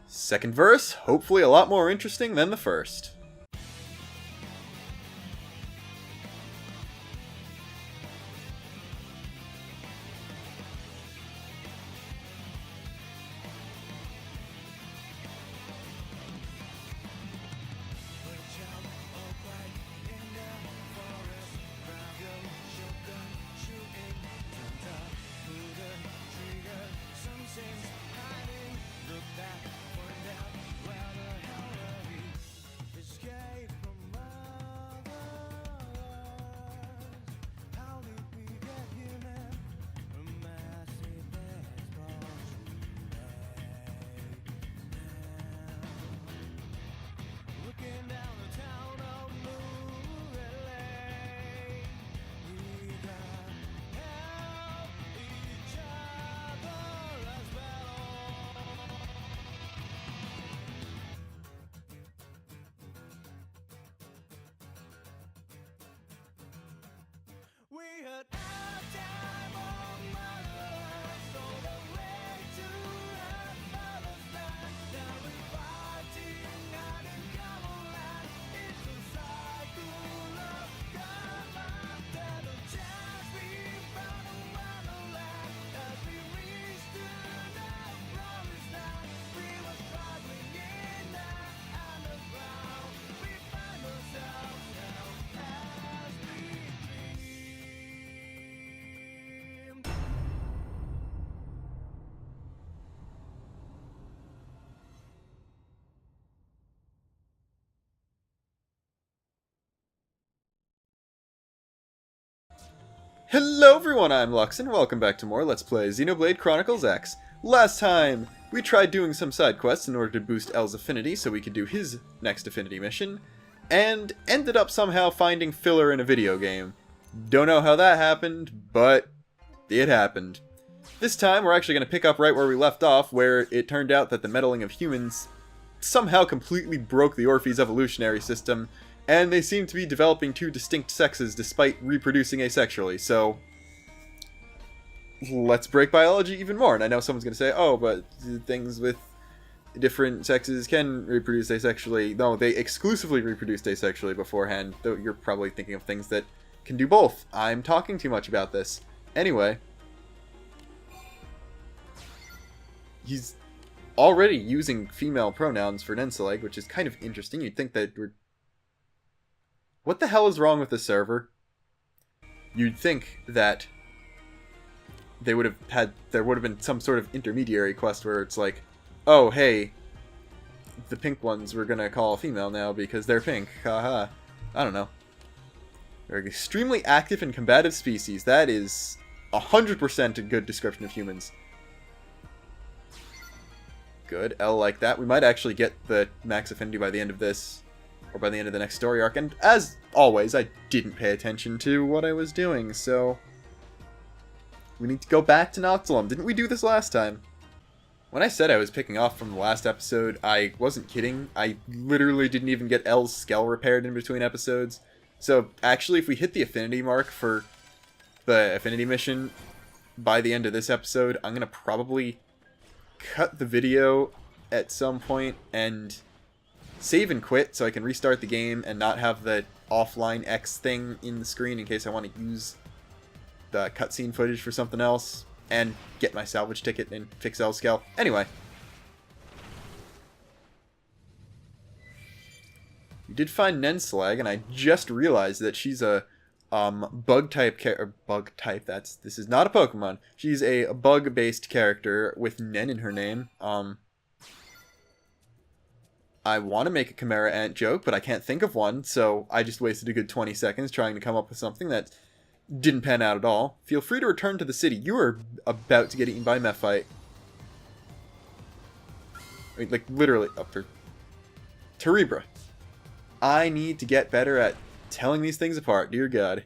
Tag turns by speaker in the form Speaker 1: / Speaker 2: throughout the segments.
Speaker 1: Second verse, hopefully a lot more interesting than the first. Hello everyone, I'm Luxin, welcome back to more Let's Play Xenoblade Chronicles X. Last time, we tried doing some side quests in order to boost L's affinity so we could do his next affinity mission, and ended up somehow finding filler in a video game. Don't know how that happened, but it happened. This time, we're actually going to pick up right where we left off, where it turned out that the meddling of humans somehow completely broke the Orphe's evolutionary system, and they seem to be developing two distinct sexes despite reproducing asexually, so let's break biology even more. And I know someone's going to say, oh, but things with different sexes can reproduce asexually. No, they exclusively reproduced asexually beforehand, though you're probably thinking of things that can do both. I'm talking too much about this. Anyway, he's already using female pronouns for Nenseleg, which is kind of interesting. You'd think that we're... What the hell is wrong with the server? You'd think that there would have been some sort of intermediary quest where it's like, oh, hey, the pink ones we're gonna call female now because they're pink. Haha. I don't know. They're an extremely active and combative species. That is 100% a good description of humans. Good. L like that. We might actually get the max affinity by the end of this. Or by the end of the next story arc, and as always, I didn't pay attention to what I was doing, so we need to go back to Noxalum. Didn't we do this last time? When I said I was picking off from the last episode, I wasn't kidding. I literally didn't even get L's skull repaired in between episodes. So actually, if we hit the affinity mark for the affinity mission by the end of this episode, I'm going to probably cut the video at some point and save and quit so I can restart the game and not have the offline X thing in the screen in case I want to use the cutscene footage for something else, and get my salvage ticket and fix L's skull. Anyway. We did find Nenseleg, and I just realized that she's a bug type this is not a Pokemon. She's a bug-based character with Nen in her name. I want to make a Chimera Ant joke, but I can't think of one, so I just wasted a good 20 seconds trying to come up with something that didn't pan out at all. Feel free to return to the city. You are about to get eaten by a Mephite. I mean, like, literally, up for Terebra. I need to get better at telling these things apart, dear God.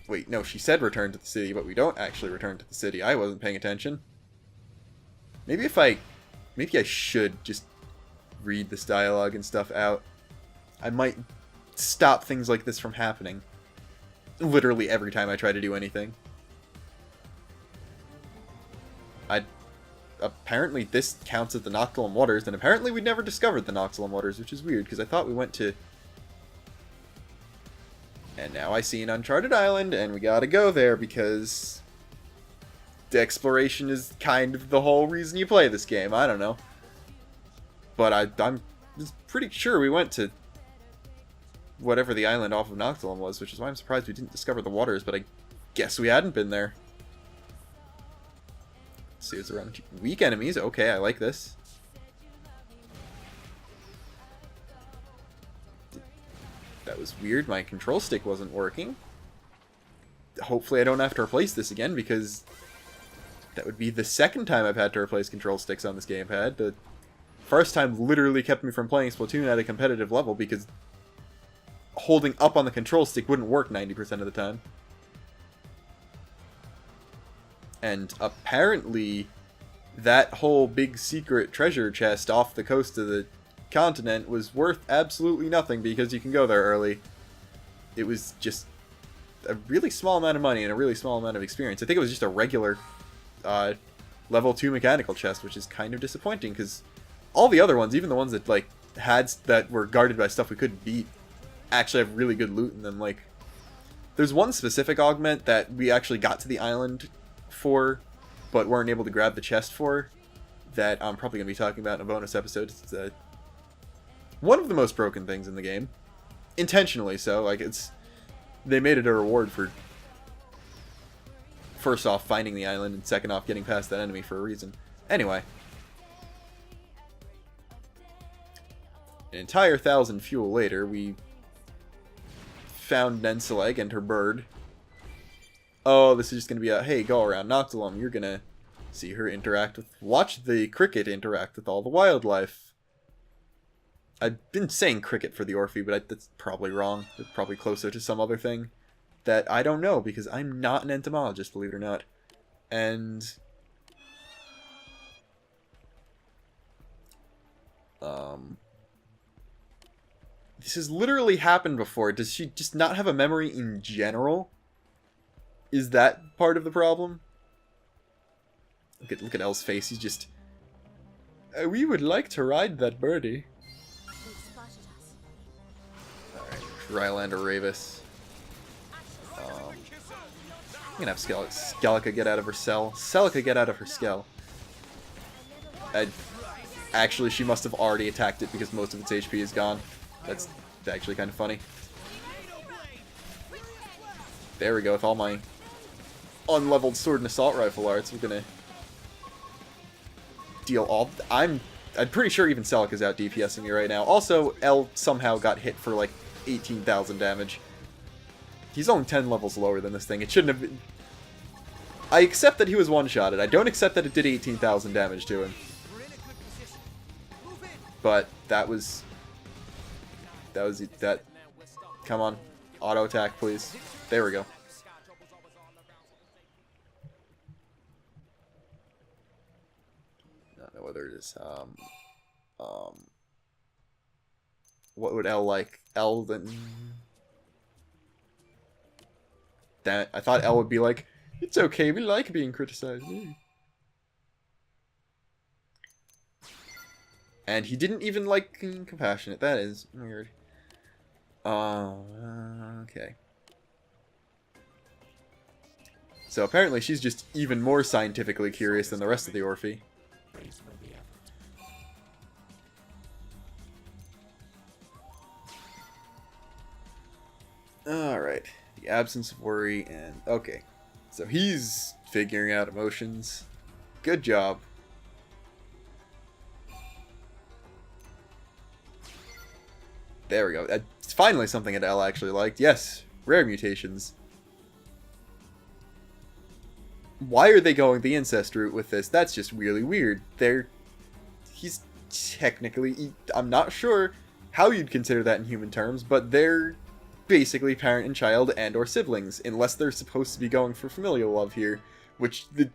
Speaker 1: Wait, no, she said return to the city, but we don't actually return to the city. I wasn't paying attention. Maybe I should just read this dialogue and stuff out. I might stop things like this from happening. Literally every time I try to do anything. Apparently this counts as the Noctilum Waters, and apparently we never discovered the Noctilum Waters, which is weird, because I thought we went to... And now I see an uncharted island, and we gotta go there, because... the exploration is kind of the whole reason you play this game. I don't know. But I'm pretty sure we went to whatever the island off of Noctilum was, which is why I'm surprised we didn't discover the waters, but I guess we hadn't been there. Let's see what's around. Weak enemies. Okay, I like this. That was weird. My control stick wasn't working. Hopefully I don't have to replace this again, because that would be the second time I've had to replace control sticks on this gamepad. The first time literally kept me from playing Splatoon at a competitive level, because holding up on the control stick wouldn't work 90% of the time. And apparently that whole big secret treasure chest off the coast of the continent was worth absolutely nothing, because you can go there early. It was just a really small amount of money and a really small amount of experience. I think it was just a regular level 2 mechanical chest, which is kind of disappointing, because all the other ones, even the ones that like that were guarded by stuff we couldn't beat, actually have really good loot in them. Like, there's one specific augment that we actually got to the island for, but weren't able to grab the chest for, that I'm probably going to be talking about in a bonus episode. It's one of the most broken things in the game. Intentionally so. Like, they made it a reward for, first off, finding the island, and second off, getting past that enemy for a reason. Anyway. An entire 1,000 fuel later, we found Nenseleg and her bird. Oh, this is just going to be a, hey, go around Noctilum. You're going to see her interact with... Watch the cricket interact with all the wildlife. I've been saying cricket for the Orphe, but that's probably wrong. It's probably closer to some other thing that I don't know, because I'm not an entomologist, believe it or not. And... this has literally happened before. Does she just not have a memory in general? Is that part of the problem? Look at Elle's face. He's just... we would like to ride that birdie. Alright, Rylander Ravis. I'm gonna have Skellica get out of her cell. Celica get out of her skell. Actually, she must have already attacked it, because most of its HP is gone. That's actually kind of funny. There we go, with all my unleveled sword and assault rifle arts, we're gonna deal all... I'm pretty sure even Celica's out DPSing me right now. Also, Elle somehow got hit for like 18,000 damage. He's only 10 levels lower than this thing. It shouldn't have been... I accept that he was one-shotted. I don't accept that it did 18,000 damage to him. But that was... that. Come on. Auto attack, please. There we go. I don't know whether it is, what would Elle like? Elle then... Damn it, I thought Elle would be like, it's okay, we like being criticized. And he didn't even like being compassionate. That is weird. Okay. So apparently she's just even more scientifically curious than the rest of the Orphe. Alright. The absence of worry and... okay. So he's figuring out emotions. Good job. There we go. It's finally something that Elle actually liked. Yes, rare mutations. Why are they going the incest route with this? That's just really weird. He's technically... I'm not sure how you'd consider that in human terms, but they're basically parent and child and or siblings, unless they're supposed to be going for familial love here, which the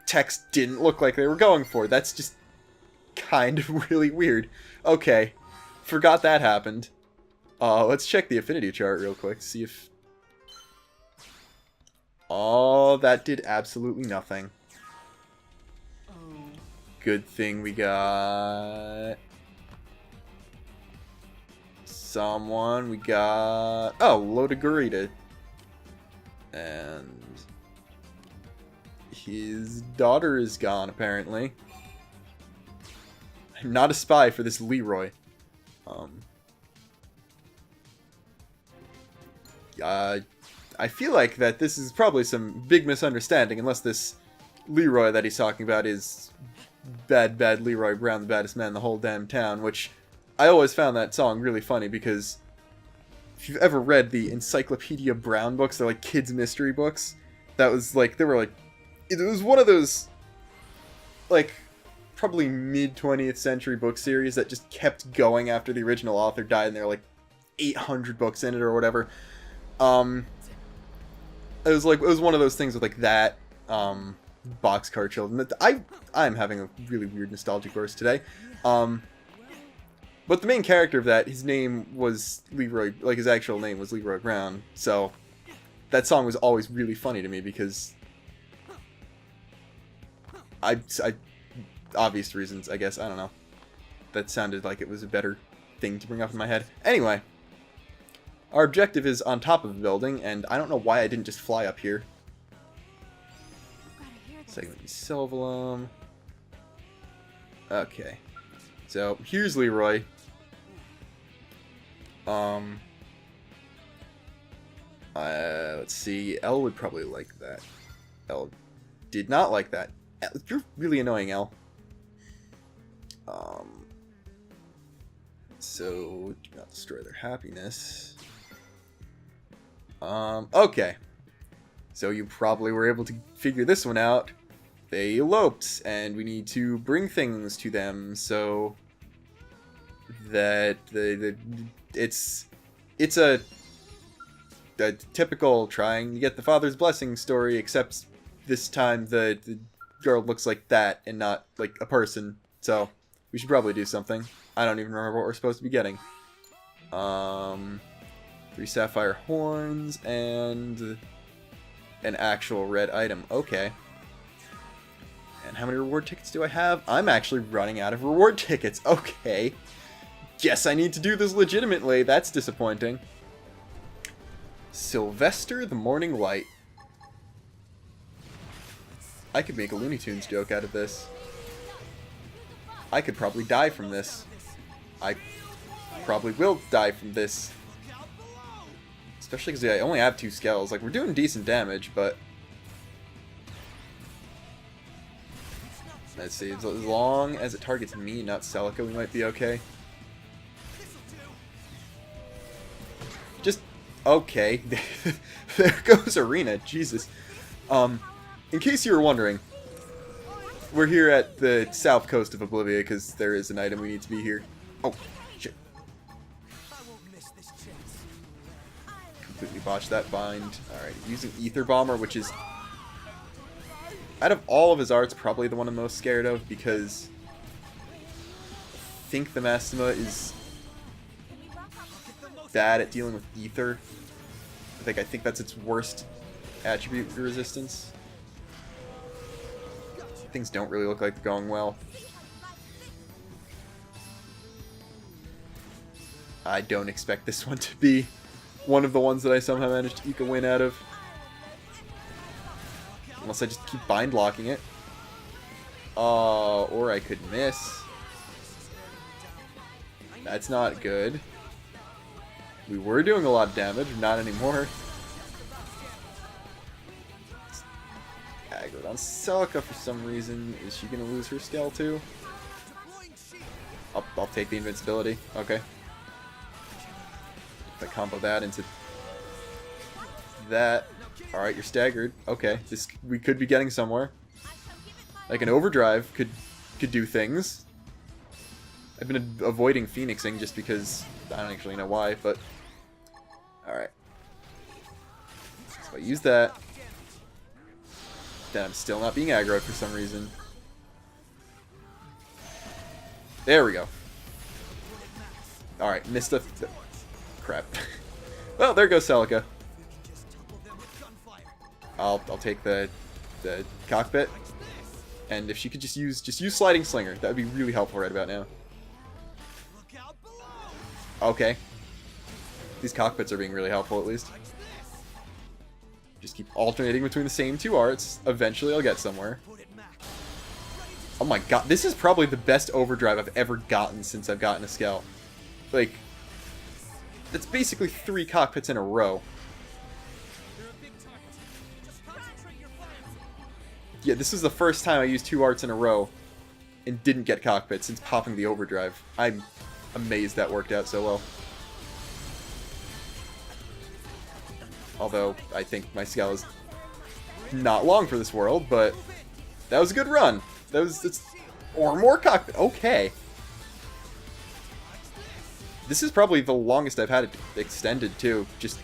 Speaker 1: text didn't look like they were going for. That's just kind of really weird. Okay, forgot that happened. Let's check the affinity chart real quick, see if... oh, that did absolutely nothing. Good thing we got someone. We got... Oh, loaded Garita. And his daughter is gone, apparently. I'm not a spy for this Leroy. I feel like that this is probably some big misunderstanding, unless this Leroy that he's talking about is bad Leroy Brown, the baddest man in the whole damn town, which I always found that song really funny because if you've ever read the Encyclopedia Brown books, they're like kids' mystery books. That was like, they were like, it was one of those, like, probably mid-20th century book series that just kept going after the original author died, and there were like 800 books in it or whatever. It was one of those things with like that, Boxcar Children. I'm having a really weird nostalgic burst today. But the main character of that, his name was Leroy, like his actual name was Leroy Brown. So that song was always really funny to me because I obvious reasons, I guess, I don't know. That sounded like it was a better thing to bring up in my head. Anyway, our objective is on top of the building, and I don't know why I didn't just fly up here. Segment Silvalum. Okay. So, here's Leroy. Let's see. Elle would probably like that. Elle did not like that. You're really annoying, Elle. So, do not destroy their happiness. Okay. So you probably were able to figure this one out. They eloped, and we need to bring things to them so that it's a typical trying to get the father's blessing story, except this time the girl looks like that and not like a person. So we should probably do something. I don't even remember what we're supposed to be getting. 3 sapphire horns and an actual red item. Okay. And how many reward tickets do I have? I'm actually running out of reward tickets. Okay. Guess I need to do this legitimately. That's disappointing. Sylvester the Morning Light. I could make a Looney Tunes joke out of this. I could probably die from this. I probably will die from this. Especially because I only have 2 skells. Like, we're doing decent damage, but... Let's see. As long as it targets me, not Celica, we might be okay. Just... Okay. There goes Arena. Jesus. In case you were wondering, we're here at the south coast of Oblivia because there is an item we need to be here. Oh, shit. Completely botched that bind. Alright, using Ether Bomber, which is, out of all of his arts, probably the one I'm most scared of because I think the Massima is bad at dealing with Ether. I think that's its worst attribute for resistance. Things don't really look like they're going well. I don't expect this one to be one of the ones that I somehow managed to eke a win out of. Unless I just keep bind locking it. Or I could miss. That's not good. We were doing a lot of damage, not anymore. Aggroed on Celica for some reason. Is she gonna lose her skill too? I'll take the invincibility. Okay. If I combo that into that. Alright, you're staggered. Okay. We could be getting somewhere. Like an overdrive could do things. I've been avoiding phoenixing just because I don't actually know why, but alright. So I use that. Then I'm still not being aggroed for some reason. There we go. Alright, missed the... Crap. Well, there goes Celica. I'll take the cockpit. And if she could just use Sliding Slinger, that would be really helpful right about now. Okay. These cockpits are being really helpful, at least. Just keep alternating between the same two arts. Eventually I'll get somewhere. Oh my god, this is probably the best overdrive I've ever gotten since I've gotten a Scout. Like, that's basically 3 cockpits in a row. Yeah, this is the first time I used 2 arts in a row and didn't get cockpits since popping the overdrive. I'm amazed that worked out so well. Although, I think my Scout is not long for this world, but that was a good run. That was... or more cockpit. Okay. This is probably the longest I've had it extended, too. Just...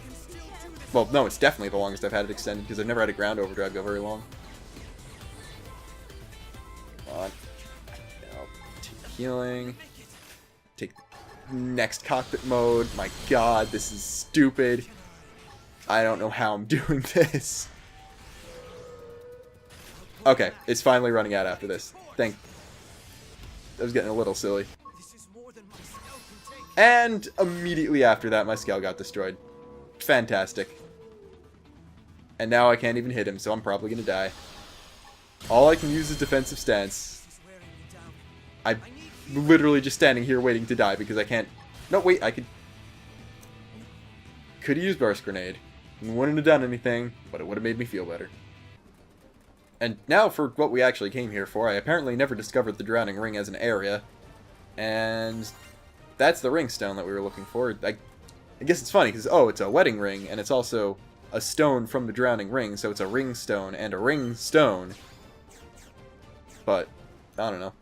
Speaker 1: well, no, it's definitely the longest I've had it extended, because I've never had a ground overdrive go very long. Come on. Now, take healing. Take next cockpit mode. My god, this is stupid. I don't know how I'm doing this. Okay, it's finally running out after this. That was getting a little silly. And immediately after that, my Scout got destroyed. Fantastic. And now I can't even hit him, so I'm probably gonna die. All I can use is defensive stance. I'm literally just standing here waiting to die because I can't... no, wait, I could have used Burst Grenade. Wouldn't have done anything, but it would have made me feel better. And now for what we actually came here for. I apparently never discovered the Drowning Ring as an area. And that's the ring stone that we were looking for. I guess it's funny because, oh, it's a wedding ring, and it's also a stone from the Drowning Ring, so it's a ring stone and a ring stone. But, I don't know.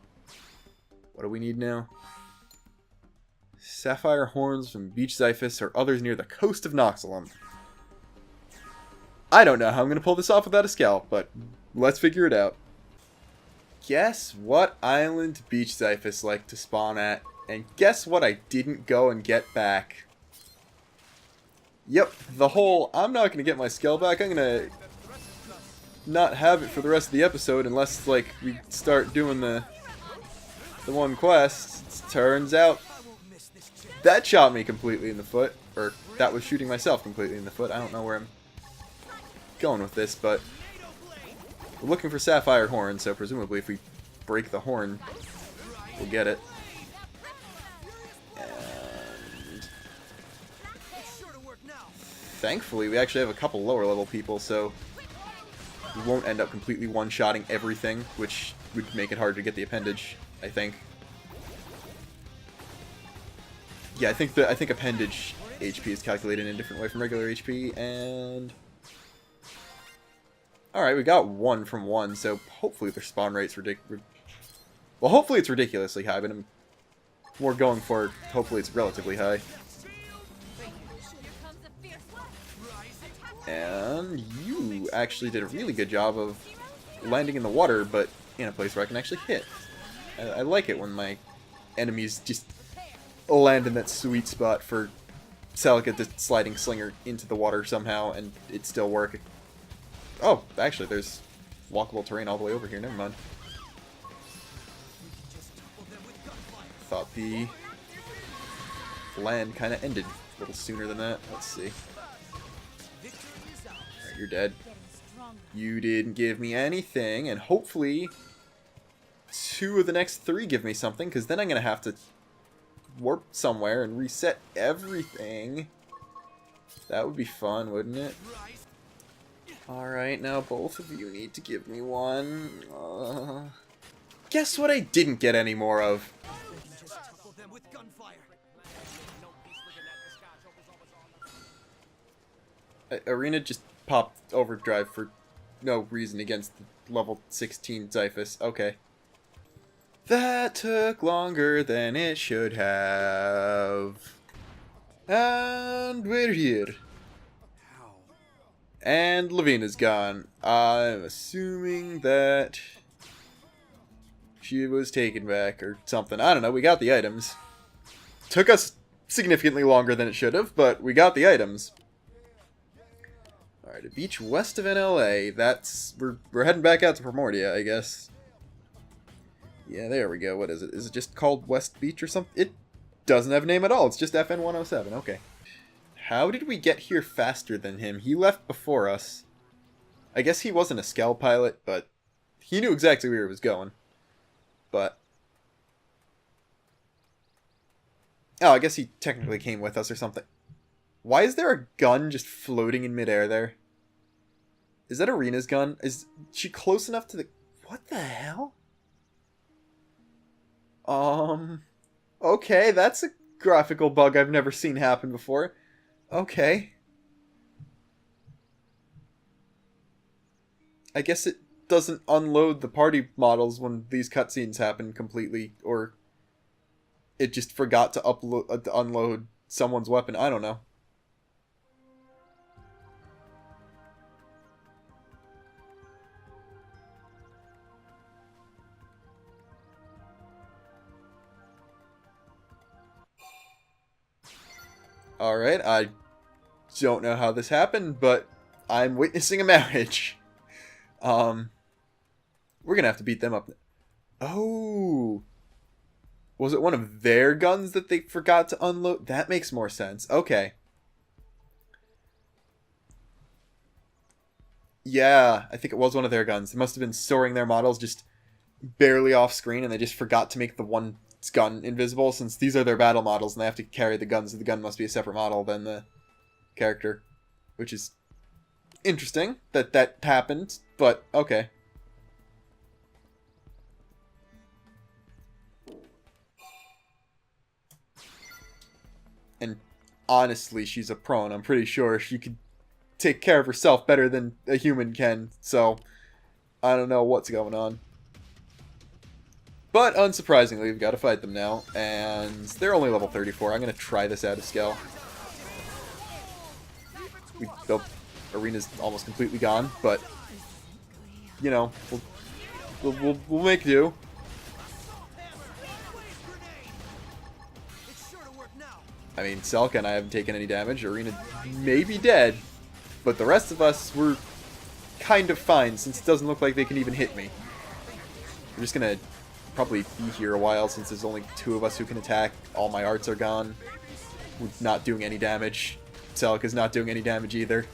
Speaker 1: What do we need now? Sapphire horns from Beach Xiphus or others near the coast of Noxalum. I don't know how I'm going to pull this off without a scalp, but let's figure it out. Guess what island Beach Xiphus like to spawn at, and guess what I didn't go and get back. Yep, the whole, I'm not going to get my skull back, I'm going to not have it for the rest of the episode unless, like, we start doing the one quest. Turns out that shot me completely in the foot, or that was shooting myself completely in the foot. I don't know where I'm going with this, but we're looking for Sapphire Horn, so presumably if we break the horn, we'll get it. And thankfully, we actually have a couple lower level people, so we won't end up completely one-shotting everything, which would make it hard to get the appendage, I think. Yeah, I think appendage HP is calculated in a different way from regular HP, and alright, we got 1 from 1, so hopefully their spawn rate's ridiculous. Well, hopefully it's ridiculously high, but I'm more going for hopefully it's relatively high. And you actually did a really good job of landing in the water, but in a place where I can actually hit. I like it when my enemies just land in that sweet spot for Celica to Sliding Slinger into the water somehow, and it still work. Oh, actually, there's walkable terrain all the way over here. Never mind. Thought the land kind of ended a little sooner than that. Let's see. Alright, you're dead. You didn't give me anything, and hopefully 2 of the next 3 give me something, because then I'm going to have to warp somewhere and reset everything. That would be fun, wouldn't it? Alright, now both of you need to give me one. Guess what I didn't get any more of? Arena just popped overdrive for no reason against the level 16 Xiphus. Okay. That took longer than it should have. And we're here. And Lavina's gone. I'm assuming that she was taken back or something. I don't know. We got the items. Took us significantly longer than it should have, but we got the items. Alright, a beach west of NLA. That's... We're heading back out to Primordia, I guess. Yeah, there we go. What is it? Is it just called West Beach or something? It doesn't have a name at all. It's just FN-107. Okay. How did we get here faster than him? He left before us. I guess he wasn't a Skell pilot, but he knew exactly where he was going. But... oh, I guess he technically came with us or something. Why is there a gun just floating in midair there? Is that Arena's gun? Is she close enough to the... what the hell? Okay, that's a graphical bug I've never seen happen before. Okay. I guess it doesn't unload the party models when these cutscenes happen completely, or it just forgot to unload someone's weapon. I don't know. Alright, I don't know how this happened, but I'm witnessing a marriage. We're gonna have to beat them up. Oh! Was it one of their guns that they forgot to unload? That makes more sense. Okay. Yeah, I think it was one of their guns. They must have been storing their models just barely off screen, and they just forgot to make the one gun invisible, since these are their battle models and they have to carry the guns, so the gun must be a separate model than the character, which is interesting that that happened, but okay. And honestly, she's a pro, and I'm pretty sure she could take care of herself better than a human can, so I don't know what's going on. But, unsurprisingly, we've got to fight them now, and they're only level 34. I'm going to try this out of skill. The arena's almost completely gone, but, you know, we'll make do. I mean, Selka and I haven't taken any damage. Arena may be dead, but the rest of us were kind of fine, since it doesn't look like they can even hit me. We're just going to probably be here a while, since there's only 2 of us who can attack. All my arts are gone. We're not doing any damage. Selka's not doing any damage either.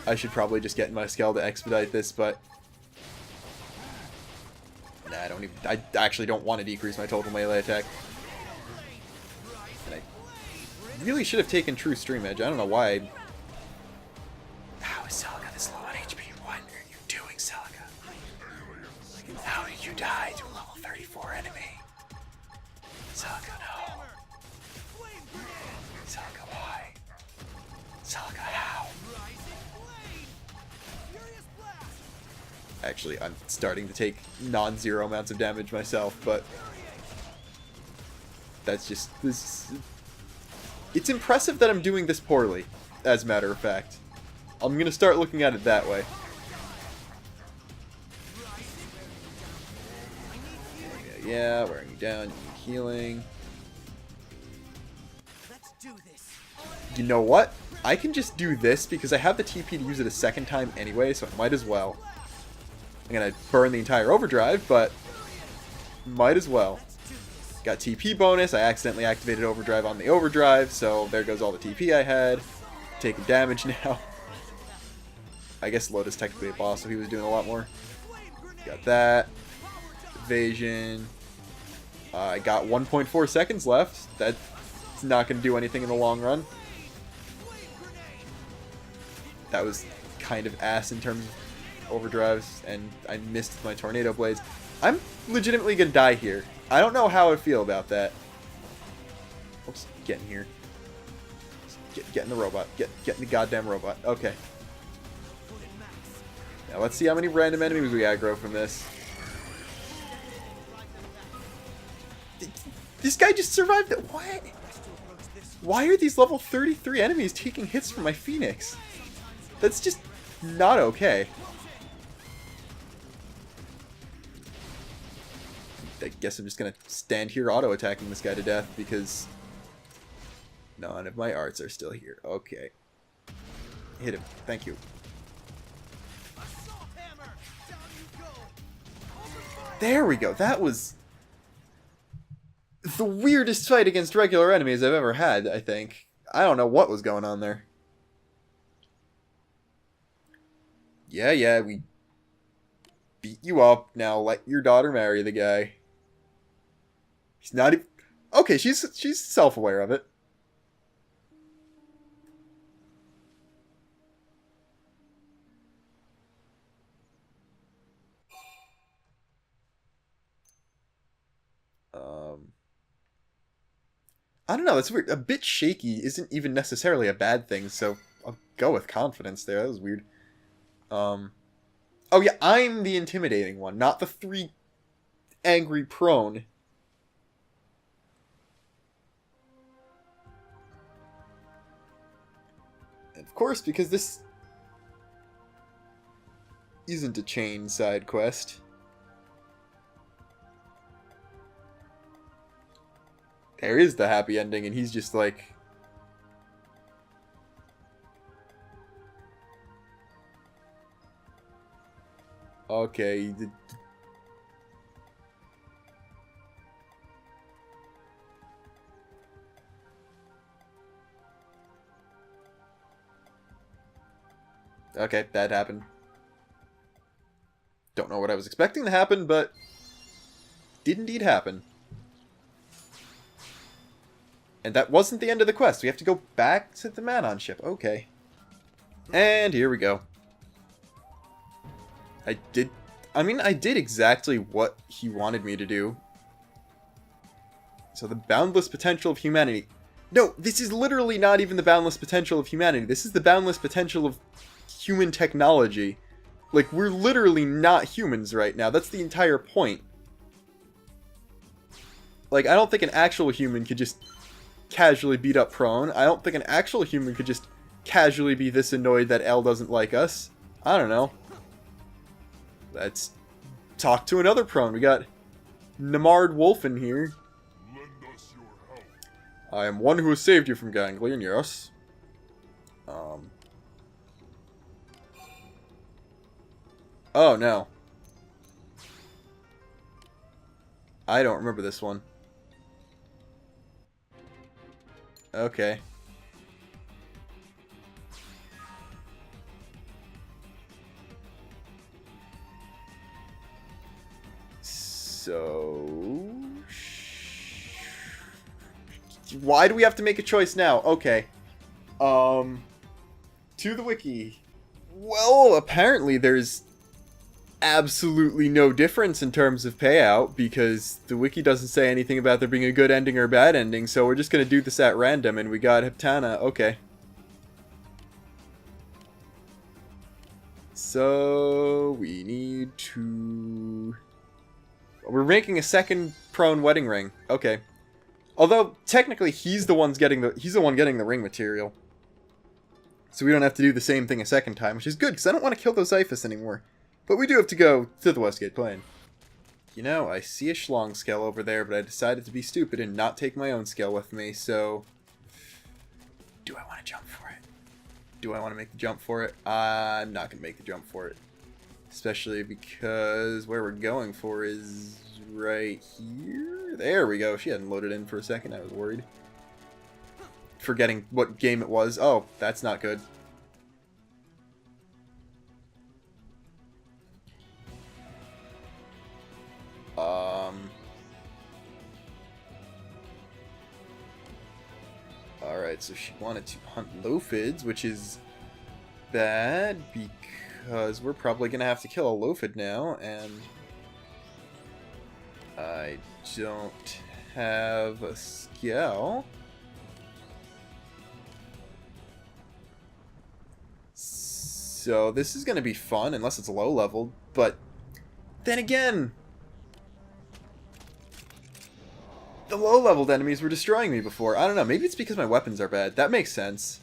Speaker 1: I should probably just get in my skill to expedite this, but nah, I actually don't want to decrease my total melee attack. And I really should have taken True Stream Edge. I don't know why. How is Selka this low on HP? What are you doing, Selka? How did you die to a level 34 enemy? Selka, no. Selka, why? Selka, how? Actually, I'm starting to take non-zero amounts of damage myself, but that's just... it's impressive that I'm doing this poorly, as a matter of fact. I'm going to start looking at it that way. Yeah, wearing you down, you need healing. You know what? I can just do this because I have the TP to use it a second time anyway, so I might as well. I'm going to burn the entire overdrive, but might as well. Got TP bonus. I accidentally activated overdrive on the overdrive, so there goes all the TP I had. Taking damage now. I guess Lotus technically a boss, so he was doing a lot more. Got that. Evasion. I got 1.4 seconds left. That's not going to do anything in the long run. That was kind of ass in terms of overdrives, and I missed my tornado blades. I'm legitimately going to die here. I don't know how I feel about that. Oops, get in here. Get in the robot. Get in the goddamn robot. Okay. Now let's see how many random enemies we aggro from this. This guy just survived it. What? Why are these level 33 enemies taking hits from my Phoenix? That's just not okay. I guess I'm just gonna stand here auto-attacking this guy to death because none of my arts are still here. Okay. Hit him. Thank you. There we go. That was the weirdest fight against regular enemies I've ever had, I think. I don't know what was going on there. Yeah, we beat you up. Now let your daughter marry the guy. He's not even... Okay, she's self-aware of it. I don't know, that's weird. A bit shaky isn't even necessarily a bad thing, so I'll go with confidence there. That was weird. Oh yeah, I'm the intimidating one, not the 3 angry prone. And of course, because this isn't a chain side quest. There is the happy ending, and he's just like... Okay. Okay, that happened. Don't know what I was expecting to happen, but did indeed happen. And that wasn't the end of the quest. We have to go back to the Manon ship. Okay. And here we go. I did exactly what he wanted me to do. So the boundless potential of humanity. No, this is literally not even the boundless potential of humanity. This is the boundless potential of human technology. Like, we're literally not humans right now. That's the entire point. Like, I don't think an actual human could just casually beat up Prone. I don't think an actual human could just casually be this annoyed that L doesn't like us. I don't know. Let's talk to another Prone. We got Namard Wolf in here. I am one who has saved you from Ganglion, yes. Oh, no. I don't remember this one. Okay. So... Why do we have to make a choice now? Okay. To the wiki. Well, apparently there's absolutely no difference in terms of payout, because the wiki doesn't say anything about there being a good ending or a bad ending, so we're just gonna do this at random, and we got Heptana. Okay. So, we need to... We're making a second prone wedding ring. Okay. Although, technically, he's the one getting the ring material. So we don't have to do the same thing a second time, which is good, because I don't want to kill those Xiphus anymore. But we do have to go to the Westgate Plain. You know, I see a Schlong scale over there, but I decided to be stupid and not take my own scale with me, so... Do I want to jump for it? Do I want to make the jump for it? I'm not going to make the jump for it. Especially because where we're going for is right here. There we go. She hadn't loaded in for a second. I was worried. Forgetting what game it was. Oh, that's not good. Alright, so she wanted to hunt Lophids, which is bad because we're probably going to have to kill a Lophid now, and I don't have a scale. So this is going to be fun, unless it's low level, but then again, the low leveled enemies were destroying me before. I don't know, maybe it's because my weapons are bad. That makes sense.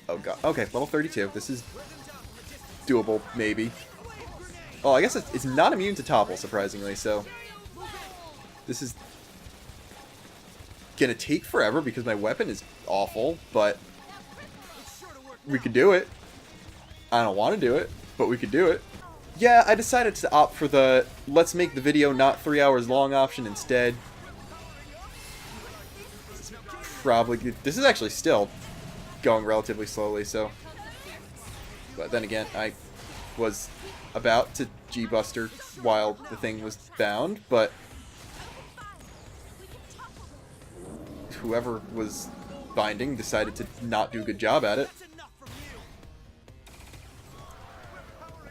Speaker 1: Oh god, okay, level 32. This is doable, maybe. Oh, I guess it's not immune to topple, surprisingly, so this is gonna take forever because my weapon is awful, but we could do it. I don't want to do it, but we could do it. Yeah, I decided to opt for the let's make the video not 3 hours long option instead. This is actually still going relatively slowly, so. But then again, I was about to G-Buster while the thing was bound, but whoever was binding decided to not do a good job at it.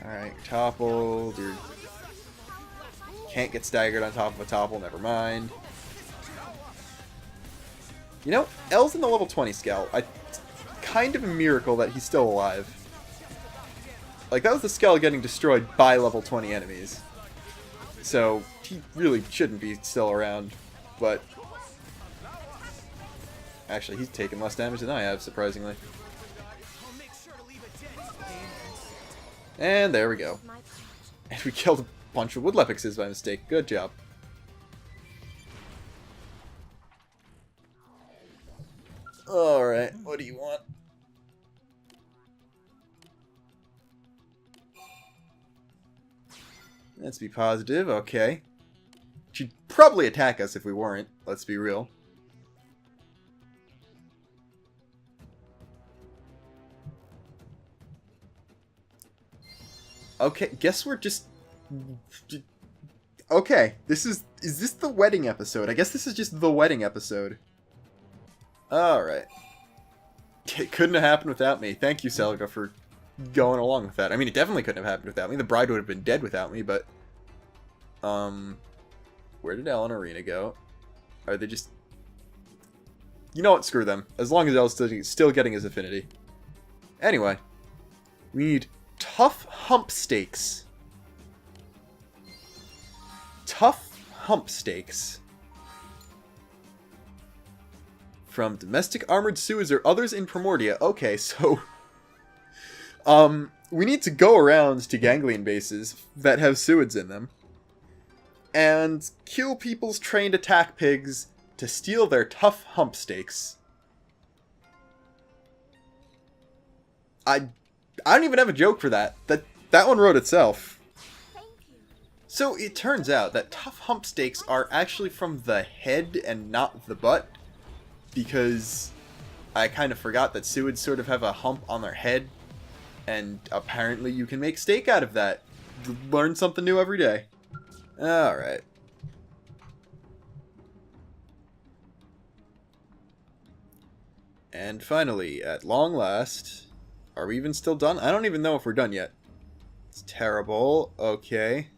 Speaker 1: Alright, toppled. You can't get staggered on top of a topple, never mind. You know, L's in the level 20 scout. Kind of a miracle that he's still alive. Like, that was the Skell getting destroyed by level 20 enemies. So, he really shouldn't be still around. But actually, he's taken less damage than I have, surprisingly. And there we go. And we killed a bunch of Woodlepixes by mistake. Good job. Alright, what do you want? Let's be positive, okay. She'd probably attack us if we weren't, let's be real. Okay, guess we're just... Okay, is this the wedding episode? I guess this is just the wedding episode. Alright. It couldn't have happened without me. Thank you, Selga, for going along with that. I mean, it definitely couldn't have happened without me. The bride would have been dead without me, but... Where did Elle and Arena go? Are they just... You know what? Screw them. As long as Elle's still getting his affinity. Anyway. We need tough hump stakes. Tough hump stakes. From domestic armored Suids or others in Primordia. Okay, so... we need to go around to Ganglion bases that have Suids in them. And kill people's trained attack pigs to steal their tough hump stakes. I don't even have a joke for that. That one wrote itself. So it turns out that tough hump stakes are actually from the head and not the butt. Because I kind of forgot that Suids sort of have a hump on their head. And apparently you can make steak out of that. Learn something new every day. Alright. And finally, at long last... Are we even still done? I don't even know if we're done yet. It's terrible. Okay.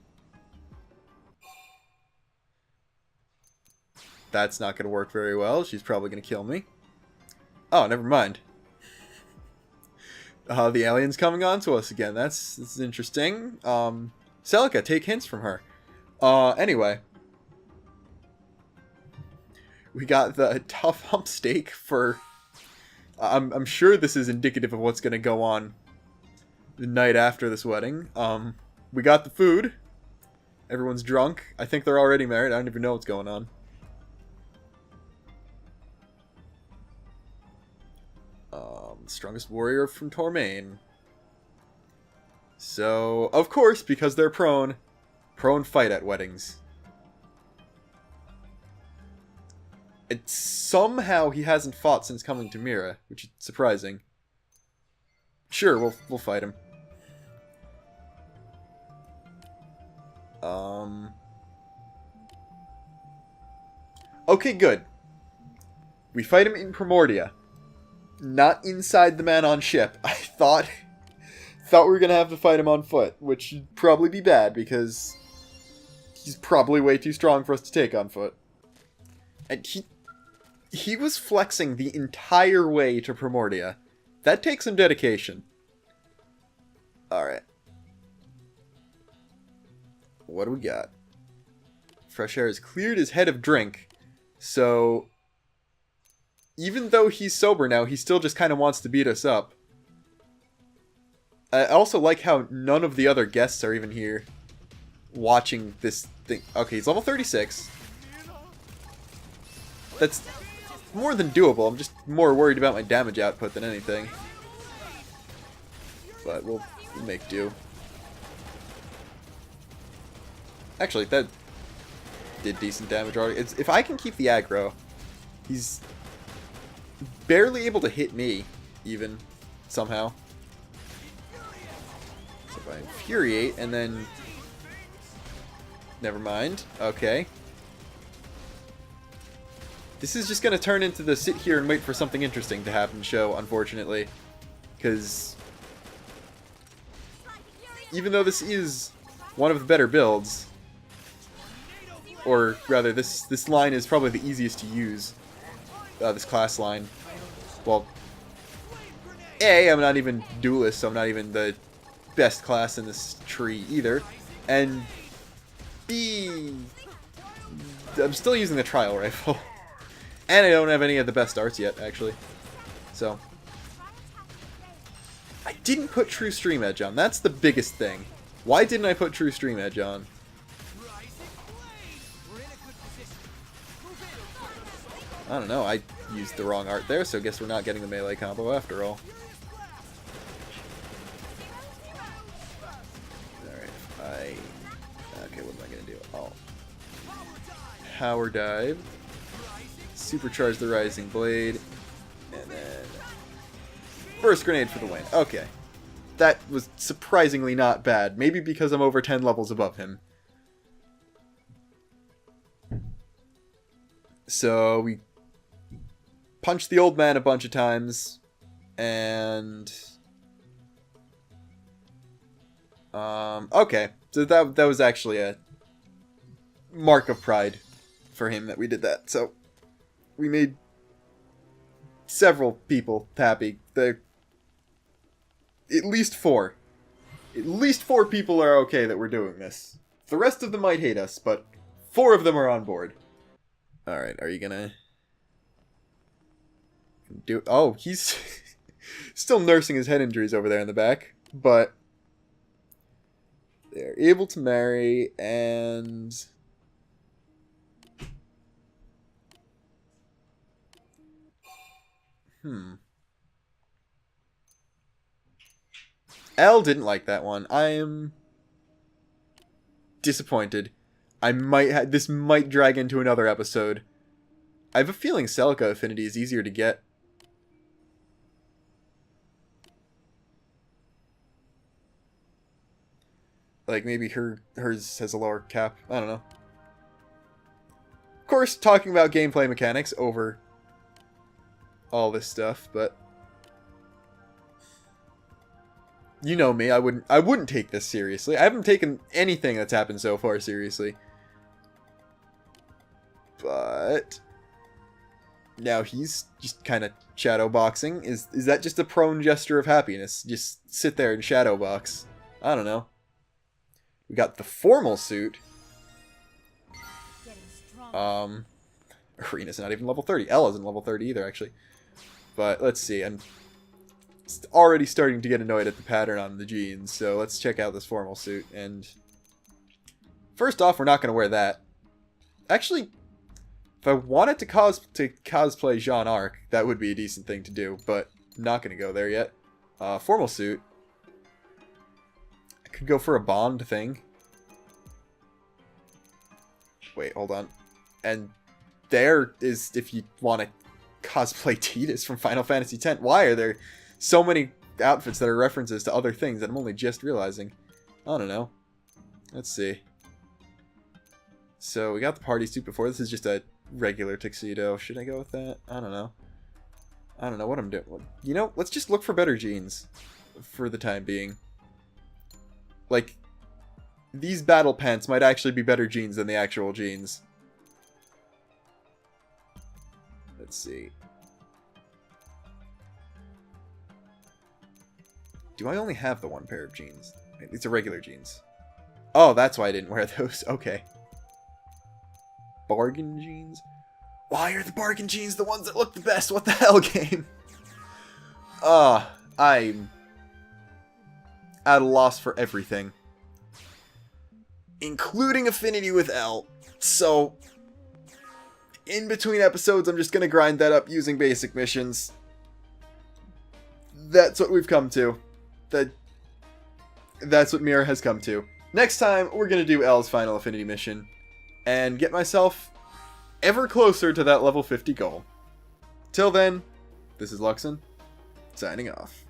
Speaker 1: That's not going to work very well. She's probably going to kill me. Oh, never mind. The alien's coming on to us again. This is interesting. Celica, take hints from her. Anyway. We got the tough hump steak for... I'm sure this is indicative of what's going to go on the night after this wedding. We got the food. Everyone's drunk. I think they're already married. I don't even know what's going on. Strongest warrior from Tormain. So, of course, because they're prone fight at weddings. And somehow he hasn't fought since coming to Mira, which is surprising. Sure, we'll fight him. Okay, good. We fight him in Primordia. Not inside the man on ship. I thought we were gonna have to fight him on foot, which would probably be bad because he's probably way too strong for us to take on foot. And he was flexing the entire way to Primordia. That takes some dedication. Alright. What do we got? Fresh Air has cleared his head of drink. So... even though he's sober now, he still just kind of wants to beat us up. I also like how none of the other guests are even here watching this thing. Okay, he's level 36. That's more than doable. I'm just more worried about my damage output than anything. But we'll make do. Actually, that did decent damage already. If I can keep the aggro, he's barely able to hit me, even, somehow. So if I Infuriate, and then... Never mind. Okay. This is just going to turn into the sit here and wait for something interesting to happen show, unfortunately. Because... even though this is one of the better builds, or rather, this line is probably the easiest to use, this class line. Well, A, I'm not even duelist, so I'm not even the best class in this tree either, and B, I'm still using the trial rifle, and I don't have any of the best arts yet, actually, so... I didn't put True Stream Edge on. That's the biggest thing. Why didn't I put True Stream Edge on? I don't know. I used the wrong art there, so I guess we're not getting the melee combo after all. Alright, okay, what am I going to do? Oh. Power Dive. Supercharge the Rising Blade. And then... Burst Grenade for the win. Okay. That was surprisingly not bad. Maybe because I'm over 10 levels above him. So we punched the old man a bunch of times. And... okay. So that was actually a mark of pride for him that we did that. So we made several people happy. At least 4. At least 4 people are okay that we're doing this. The rest of them might hate us, but 4 of them are on board. Alright, are you gonna... Oh, he's still nursing his head injuries over there in the back, but... they're able to marry, and... L didn't like that one. I am disappointed. This might drag into another episode. I have a feeling Celica Affinity is easier to get. Like, maybe hers has a lower cap. I don't know. Of course, talking about gameplay mechanics over all this stuff, but... you know me, I wouldn't take this seriously. I haven't taken anything that's happened so far seriously. But... now he's just kind of shadowboxing. Is that just a prone gesture of happiness? Just sit there and shadowbox. I don't know. We got the formal suit. Arena's not even level 30. Ella isn't level 30 either, actually. But let's see. I'm already starting to get annoyed at the pattern on the jeans, so let's check out this formal suit. And first off, we're not going to wear that. Actually, if I wanted to cosplay Jean Arc, that would be a decent thing to do, but I'm not going to go there yet. Formal suit. I could go for a Bond thing. Wait, hold on. And there is, if you want to cosplay Tidus from Final Fantasy X. Why are there so many outfits that are references to other things that I'm only just realizing? I don't know. Let's see. So we got the party suit before. This is just a regular tuxedo. Should I go with that? I don't know. I don't know what I'm doing. You know, let's just look for better jeans for the time being. Like, these battle pants might actually be better jeans than the actual jeans. Let's see. Do I only have the one pair of jeans? These are regular jeans. Oh, that's why I didn't wear those. Okay. Bargain jeans? Why are the bargain jeans the ones that look the best? What the hell, game? I'm at a loss for everything. Including affinity with L. So, in between episodes, I'm just going to grind that up using basic missions. That's what we've come to. That's what Mira has come to. Next time, we're going to do L's final affinity mission and get myself ever closer to that level 50 goal. Till then, this is Luxin, signing off.